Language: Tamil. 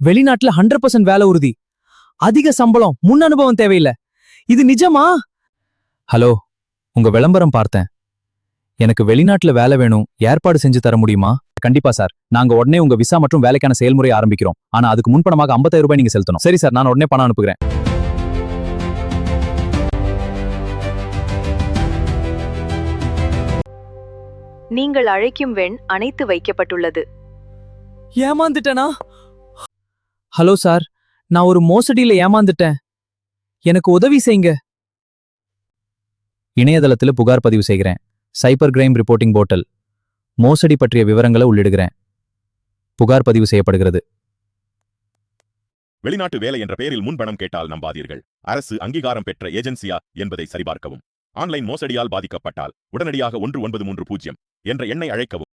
வெளிநாட்டுல 100% வேலை உறுதி, அதிக சம்பளம், முன் அனுபவம் தேவையில்லை. இது நிஜமா? ஹலோ, உங்க விளம்பரம் பார்த்தேன். எனக்கு வெளிநாட்டுல வேலை வேணும், ஏற்பாடு செஞ்சு தர முடியுமா? கண்டிப்பா சார், நாங்க உடனே உங்க விசா மற்றும் வேலைக்கான செயல்முறையை ஆரம்பிக்கிறோம். ஆனா அதுக்கு முன்பணமாக 50,000 ரூபாய் நீங்க செலுத்தணும். சரி சார், நான் உடனே பணம் அனுப்புகிறேன். நீங்கள் அழைக்கும் வெண் அணைத்து வைக்கப்பட்டுள்ளது. ஏமாந்துட்டேனா? ஹலோ சார், நான் ஒரு மோசடியில ஏமாந்துட்டேன். எனக்கு உதவி செய்யுங்க. இணையதளத்துல புகார் பதிவு செய்கிறேன். Cyber crime reporting portal. மோசடி பற்றிய விவரங்களை உள்ளிடுகிறேன். புகார் பதிவு செய்யப்படுகிறது. வெளிநாட்டு வேலை என்ற பெயரில் முன்பணம் கேட்டால் நம்பாதீர்கள். அரசு அங்கீகாரம் பெற்ற ஏஜென்சியா என்பதை சரிபார்க்கவும். ஆன்லைன் மோசடியால் பாதிக்கப்பட்டால் உடனடியாக 1930 என்ற எண்ணை அழைக்கவும்.